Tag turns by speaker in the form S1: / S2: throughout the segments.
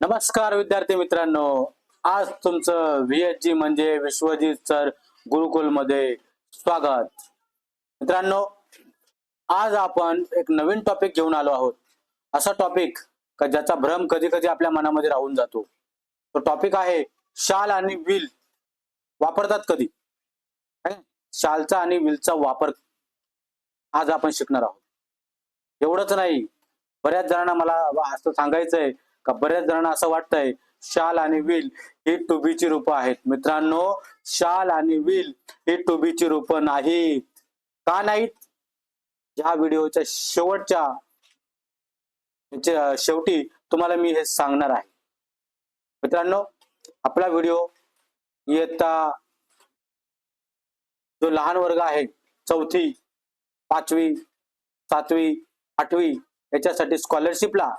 S1: नमस्कार विद्यार्थी मित्रांनो, आज तुमचं व्हीएचजी म्हणजे विश्वजित सर गुरुकुल मध्ये स्वागत. मित्रांनो, आज आपण एक नवीन टॉपिक घेऊन आलो आहोत. असा टॉपिक का ज्याचा भ्रम कधी कधी आपल्या मनामध्ये राहून जातो. तो टॉपिक आहे शाल आणि विल वापरतात कधी. शालचा आणि विलचा वापर आज आपण शिकणार आहोत. एवढंच नाही, बऱ्याच जणांना मला असं सांगायचंय का बऱ्याच जणांना असं वाटतंय शाल आणि विल ही टू बी ची रूपं आहेत. मित्रांनो, शाल आणि विल ही टू बी ची रूपं नाहीत. का नाहीत? ह्या व्हिडिओच्या शेवटी तुम्हाला मी हे सांगणार आहे. मित्रांनो, आपला व्हिडिओ इयत्ता जो लहान वर्ग आहे, 4थी 5वी 7वी 8वी याच्यासाठी स्कॉलरशिपला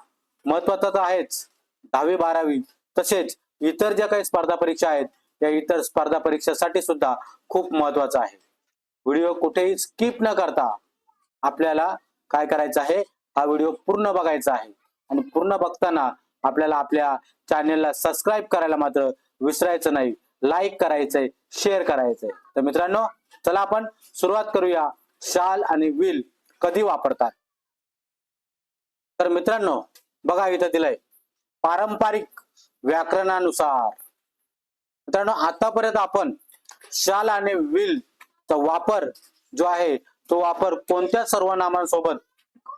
S1: महत्वाचा तर आहेच, 10वी 12वी तसेच इतर ज्या काही स्पर्धा परीक्षा आहेत त्या इतर स्पर्धा परीक्षेसाठी सुद्धा खूप महत्वाचा आहे. व्हिडिओ कुठेही स्किप न करता आपल्याला काय करायचं आहे, हा व्हिडिओ पूर्ण बघायचा आहे. आणि पूर्ण बघताना आपल्याला आपल्या चॅनेलला सबस्क्राईब करायला मात्र विसरायचं नाही. लाईक करायचंय, शेअर करायचंय. तर मित्रांनो, चला आपण सुरुवात करूया. शाल आणि विल कधी वापरतात? तर मित्रांनो, बघा इथं दिलंय पारंपरिक व्याकरणानुसार. मित्रांनो, आतापर्यंत आपण शाल आणि विल चा वापर जो आहे तो वापर कोणत्या सर्वनामांसोबत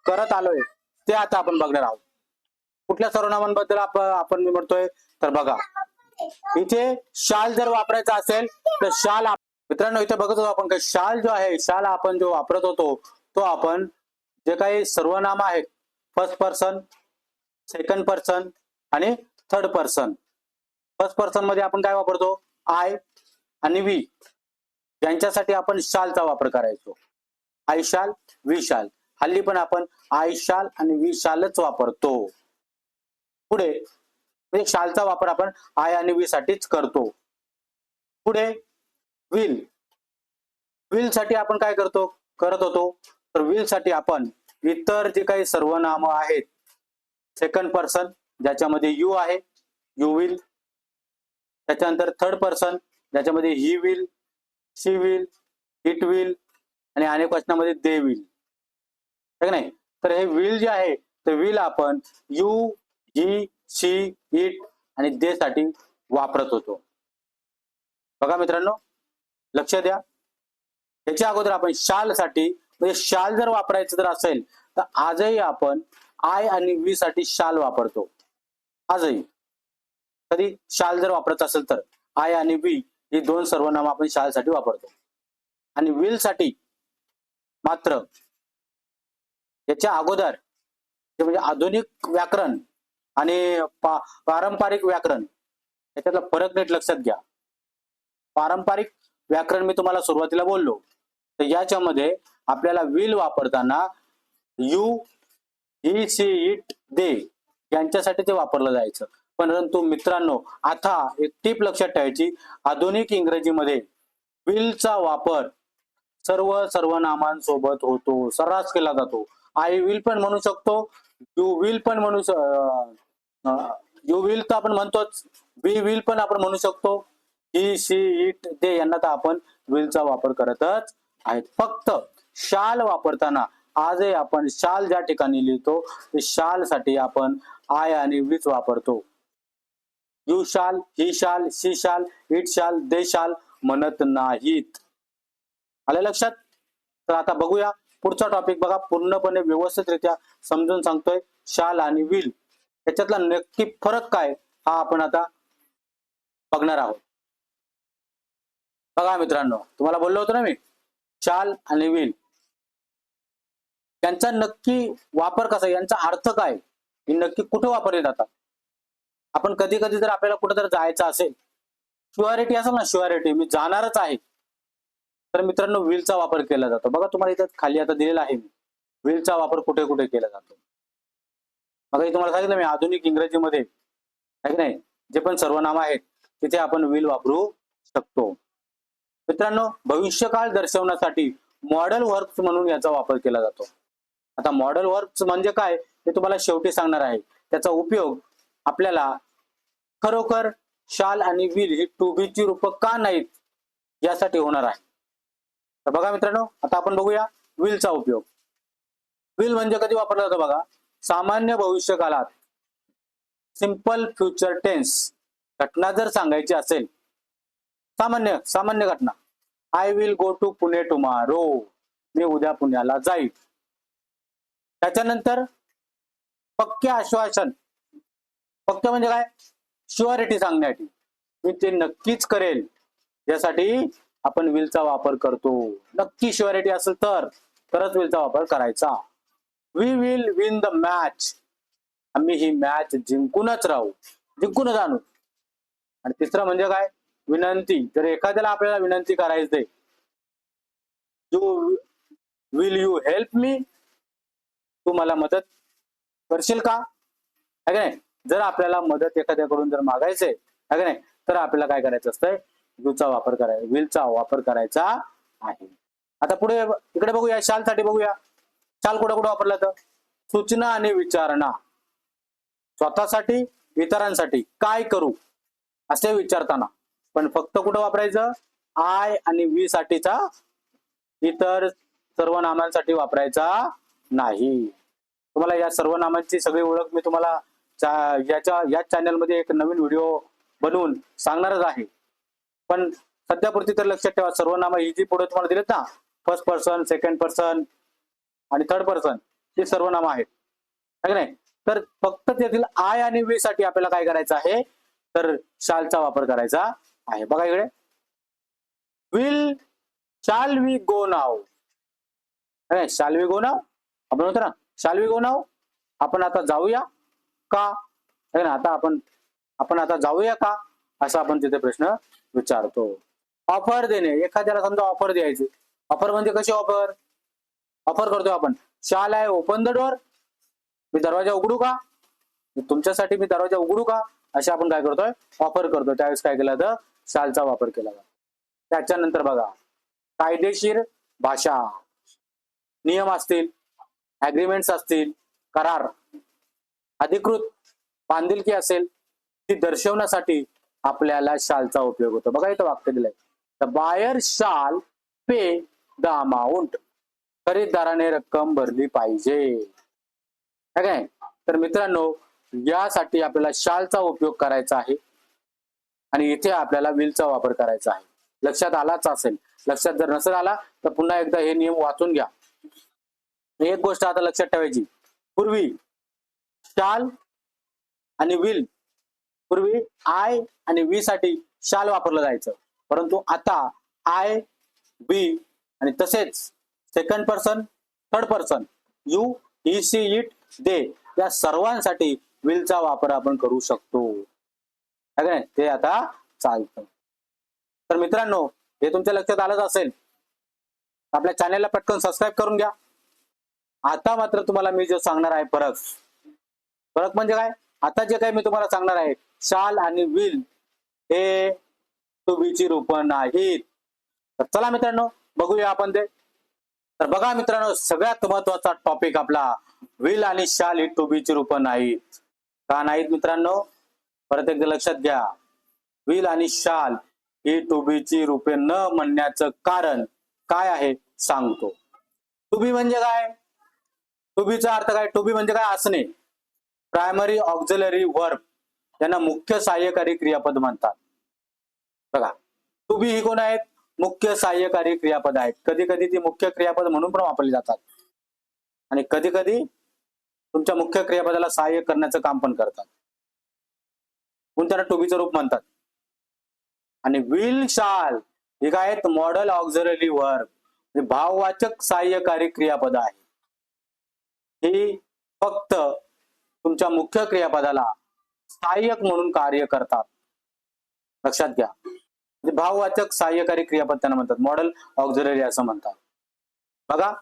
S1: करत आलोय ते आता आपण बघणार आहोत. कुठल्या सर्वनामांबद्दल आपण मी म्हणतोय तर बघा, इथे शाल जर वापरायचा असेल तर शाल. मित्रांनो, इथे बघत होतो आपण का शाल जो आहे, शाल आपण जो वापरत होतो तो आपण जे काही सर्वनाम आहेत, फर्स्ट पर्सन, सेकंड पर्सन आणि थर्ड पर्सन. फर्स्ट पर्सन मध्ये आपण काय वापरतो? आय आणि वी यांच्यासाठी आपण शालचा वापर करायचो. आय शाल, वी शाल. हल्ली पण आपण आय शाल आणि वी शालच वापरतो. पुढे म्हणजे शालचा वापर आपण आय आणि वी साठीच करतो. पुढे विल. विल साठी आपण काय करत होतो तर विल साठी आपण इतर जे काही सर्वनाम आहेत, सेकंड पर्सन ज्याच्यामध्ये यू आहे, यू विल. त्याच्यानंतर थर्ड पर्सन ज्याच्यामध्ये he will, she will, it will आणि अनेक वचनामध्ये दे विल. ठीक नाही? तर हे विल जे आहे ते विल आपण यू, ही, शी, इट आणि दे साठी वापरत होतो. बघा मित्रांनो, लक्ष द्या. याच्या अगोदर आपण शाल साठी म्हणजे शाल जर वापरायचं जर असेल तर आजही आपण आय आणि वी साठी शाल वापरतो. आजही कधी शाल जर वापरत असेल तर आय आणि वी ही दोन सर्वनाम आपण शाल साठी वापरतो. आणि विल साठी मात्र याच्या अगोदर म्हणजे आधुनिक व्याकरण आणि पारंपरिक व्याकरण याच्यातला फरक नीट लक्षात घ्या. पारंपरिक व्याकरण मी तुम्हाला सुरुवातीला बोललो, तर याच्यामध्ये आपल्याला विल वापरताना यू, ही, शी, इट, दे यांच्यासाठी ते वापरलं जायचं. परंतु मित्रांनो, आता एक टीप लक्षात ठेवायची, आधुनिक इंग्रजीमध्ये विलचा वापर सर्व सर्वनामांसोबत होतो, सर्रास केला जातो. आय विल पण म्हणू शकतो, यू विल पण म्हणू यू विल तर आपण म्हणतोच, वी विल पण आपण म्हणू शकतो, ही, शी, इट, दे यांना तर आपण विलचा वापर करतच आहेत. फक्त शाल वापरताना आजही आपण शाल ज्या ठिकाणी लिहितो ते शाल साठी आपण आय आणि वीच वापरतो. यू शाल, ही शाल, शी शाल, इट शाल, दे शाल म्हणत नाहीत. आलं लक्षात? तर आता बघूया पुढचा टॉपिक. बघा, पूर्णपणे व्यवस्थितरित्या समजून सांगतोय शाल आणि विल याच्यातला नक्की फरक काय हा आपण आता बघणार आहोत. बघा मित्रांनो, तुम्हाला बोललो होतो ना मी, शाल आणि विल यांचा नक्की वापर कसा, यांचा अर्थ काय, हे नक्की कुठे वापरले जातात. आपण कधी कधी जर आपल्याला कुठे जर जायचं असेल, शुअरिटी असेल ना, शुअरिटी मी जाणारच आहे, तर मित्रांनो विलचा वापर केला जातो. बघा तुम्हाला इथं खाली आता दिलेला आहे, विलचा वापर कुठे कुठे केला जातो. बघा तुम्हाला सांगितलं मी, आधुनिक इंग्रजीमध्ये आहे की नाही, जे पण सर्वनाम आहेत तिथे आपण विल वापरू शकतो. मित्रांनो, भविष्यकाळ दर्शवण्यासाठी मॉडेल वर्ब्स म्हणून याचा वापर केला जातो. आता मॉडेल वर्ब्स म्हणजे काय हे तुम्हाला शेवटी सांगणार आहे. त्याचा उपयोग आपल्याला खरोखर शाल आणि विल ही टू बी ची रूप का नाहीत यासाठी होणार आहे. तर बघा मित्रांनो, आता आपण बघूया विलचा उपयोग. विल म्हणजे कधी वापरला जातो बघा, सामान्य भविष्यकाळात सिंपल फ्युचर टेन्स घटना जर सांगायची असेल, सामान्य सामान्य घटना, I will go to Pune tomorrow, मी उद्या पुण्याला जाईल. त्याच्यानंतर पक्के आश्वासन, पक्के म्हणजे काय, शुअरिटी सांगण्यासाठी, मी ते नक्कीच करेल यासाठी आपण विलचा वापर करतो. नक्की शुअरिटी असेल तरच विलचा वापर करायचा. We will win the match, आम्ही ही मॅच जिंकूनच राहू, जिंकूनच आणू. आणि तिसरं म्हणजे काय, विनंती. जर एखाद्याला आपल्याला विनंती करायची, विल यू हेल्प मी, तू मला मदत करशील का, है की नाही. जर आपल्याला मदत एखाद्याकडून जर मागायचंय, है की नाही, तर आपल्याला काय करायचं असतंय, विलचा वापर करायचा आहे. आता पुढे इकडे बघूया, शाल साठी बघूया. शाल कुठे कुठे वापरला तर, सूचना आणि विचारणा, स्वतःसाठी इतरांसाठी काय करू असे विचारताना. पण फक्त कुठं वापरायचं, आय आणि वी साठीचा, इतर सर्वनामांसाठी वापरायचा नाही. तुम्हाला या सर्वनामांची सगळी ओळख मी तुम्हाला या चॅनलमध्ये एक नवीन व्हिडिओ बनवून सांगणारच आहे. पण सध्यापुरती तर लक्षात ठेवा, सर्वनामा ही जी पुढे तुम्हाला दिलेत ना, फर्स्ट पर्सन, सेकंड पर्सन आणि थर्ड पर्सन, ही सर्वनामा आहेत, है नाही. तर फक्त त्यातील आय आणि वी साठी आपल्याला काय करायचं आहे, तर शालचा वापर करायचा आहे. बघा इकडे, will shall we go now, shall we go नाव आपण होतो ना, शाल वी गो नाव, आपण आता जाऊया का, है ना. आपण आता जाऊया का, असा आपण तिथे प्रश्न विचारतो. ऑफर देणे, एखाद्याला समजा ऑफर द्यायची. ऑफर म्हणजे कशी ऑफर करतोय आपण, शाल आय ओपन द डोअर, मी दरवाजा उघडू का, तुमच्यासाठी मी दरवाजा उघडू का, असे आपण काय करतोय, ऑफर करतो. त्यावेळेस काय केलं तर शालचा वापर केला जातो. त्याच्यानंतर बघा, कायदेशीर भाषा, नियम असतील, ऍग्रीमेंट्स असतील, करार, अधिकृत बांधिलकी असेल, ती दर्शवण्यासाठी आपल्याला शालचा उपयोग होतो. बघा इथं वाक्य दिलंय, द बायर शाल पे द अमाऊंट, खरीददाराने रक्कम भरली पाहिजे. काय, तर मित्रांनो, यासाठी आपल्याला शालचा उपयोग करायचा आहे आणि इथे आपल्याला विलचा वापर करायचा आहे. लक्षात आलाच असेल. लक्षात जर नसेल आला तर पुन्हा एकदा हे नियम वाचून घ्या. एक गोष्ट आता लक्षात ठेवायची, पूर्वी शाल आणि विल, पूर्वी आय आणि वी साठी शाल वापरलं जायचं, परंतु आता आय, बी आणि तसेच second person, third person, you, he, she, it, they, या सर्वांसाठी विलचा वापर आपण करू शकतो. ते आता चालतं. तर मित्रांनो, हे तुमच्या लक्षात आलंच असेल. आपल्या चॅनलला पटकन सबस्क्राईब करून घ्या. आता मात्र तुम्हाला मी जो सांगणार आहे फरक म्हणजे काय, आता जे काही मी तुम्हाला सांगणार आहे, शाल आणि विल हे टू बी ची रूप नाहीत. तर चला मित्रांनो, बघूया आपण ते. तर बघा मित्रांनो, सगळ्यात महत्वाचा टॉपिक आपला, विल आणि शाल ही टू बी ची रूप नाहीत. का नाहीत मित्रांनो, परत एकदा लक्षात घ्या. विल आणि शाल ही टू बी ची रूपे न म्हणण्याचं कारण काय आहे सांगतो. टू बी म्हणजे काय, टू बीचा अर्थ काय, टू बी म्हणजे काय, असणे. प्रायमरी ऑक्झिलरी वर्ब, यांना मुख्य सहाय्यकारी क्रियापद म्हणतात. बघा, टू बी ही कोण आहेत, मुख्य सहाय्यकारी क्रियापद आहेत. कधी कधी ती मुख्य क्रियापद म्हणून पण वापरली जातात आणि कधी कधी तुमच्या मुख्य क्रियापदाला सहाय्य करण्याचं काम पण करतात, म्हणून त्यांना टू बीचं रूप म्हणतात. आणि विल, शाल हे काय आहेत, मॉडल ऑक्झिलरी वर्ब, भाववाचक सहाय्यकारी क्रियापद आहे. ही फक्त तुमच्या मुख्य क्रियापदाला सहाय्यक म्हणून कार्य करतात. लक्षात घ्या, भाववाचक सहाय्यकारी क्रियापद त्यांना म्हणतात, मॉडल ऑक्झिलरी असं म्हणतात. बघा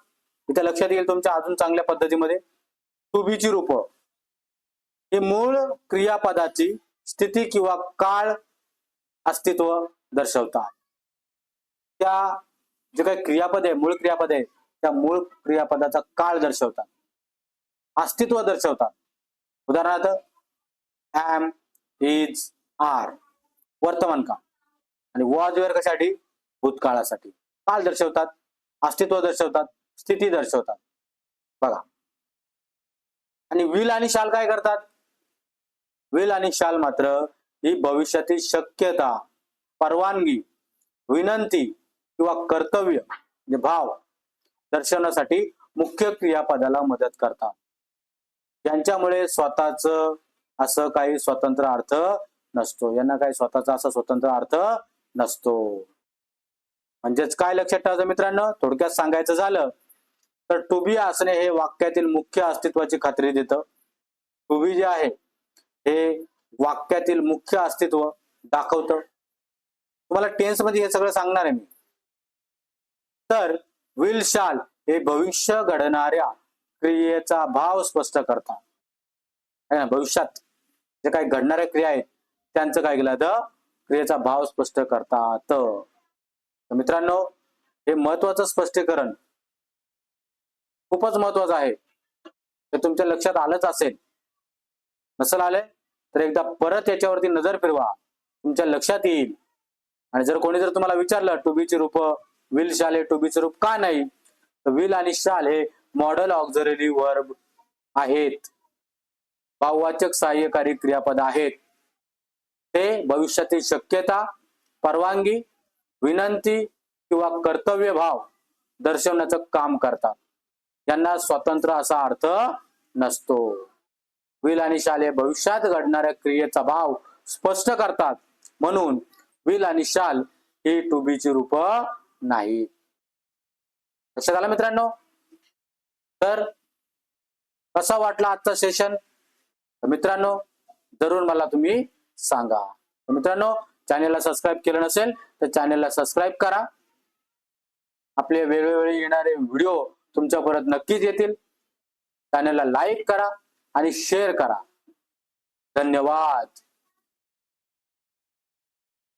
S1: इथे लक्षात येईल तुमच्या अजून चांगल्या पद्धतीमध्ये, टू बी ची रूप ही मूळ क्रियापदाची स्थिती किंवा काळ अस्तित्व दर्शवतात. त्या जे काही क्रियापद आहे, मूळ क्रियापद आहे, त्या मूळ क्रियापदाचा काळ दर्शवतात, अस्तित्व दर्शवतात. उदाहरणार्थ ऍम, इज, आर वर्तमान काळ आणि वॉज वेअर कशासाठी भूतकाळासाठी काळ दर्शवतात, अस्तित्व दर्शवतात, स्थिती दर्शवतात बघा. आणि विल आणि शाल काय करतात? विल आणि शाल मात्र ही भविष्यातील शक्यता, परवानगी, विनंती किंवा कर्तव्य म्हणजे भाव दर्शवण्यासाठी मुख्य क्रियापदाला मदत करतात, ज्यांच्यामुळे स्वतःच असं काही स्वतंत्र अर्थ नसतो. यांना काही स्वतःचा असा स्वतंत्र अर्थ नसतो. म्हणजेच काय लक्षात ठेवायचं मित्रांनो, थोडक्यात सांगायचं झालं तर टू बी असणे हे वाक्यातील मुख्य अस्तित्वाची खात्री देतं. टू बी जे आहे हे वाक्यातील मुख्य अस्तित्व दाखवतं. तुम्हाला टेन्स मध्ये हे सगळं सांगणार आहे मी. तर विल शाल हे भविष्य घडणाऱ्या क्रियेचा भाव स्पष्ट करतात. भविष्यात जे काही घडणाऱ्या क्रिया आहेत त्यांचं काय केलं तर क्रियेचा भाव स्पष्ट करतात. तर मित्रांनो, हे महत्वाचं स्पष्टीकरण खूपच महत्वाचं आहे. ते तुमच्या लक्षात आलंच असेल. नसेल आले तर एकदा परत याच्यावरती नजर फिरवा, तुमच्या लक्षात येईल. आणि जर कोणी तुम्हाला विचारलं टू बी ची रूप विल शाल हे टू बी चे रूप का नाही, तर विल आणि शाल हे मॉडल ऑक्झिलरी वर्ब आहेत, भाववाचक सहाय्यकारी क्रियापद आहेत. ते भविष्यातील शक्यता, परवानगी, विनंती किंवा कर्तव्य भाव दर्शवण्याचं काम करतात. यांना स्वतंत्र असा अर्थ नसतो. विल आणि शाल हे भविष्यात घडणाऱ्या क्रियेचा भाव स्पष्ट करतात, म्हणून विल आणि शाल ही टू बी ची रूप नाही. लक्षात आलं मित्रांनो? तर कसा वाटला आजचा सेशन? मित्रांनो जरूर मला तुम्ही सांगा. मित्रांनो, चॅनेलला सबस्क्राईब केलं नसेल तर चॅनेलला सबस्क्राईब करा. आपले वेगवेगळे येणारे व्हिडिओ तुमच्यापर्यंत नक्कीच येतील. चॅनेलला लाईक करा आणि शेअर करा. धन्यवाद.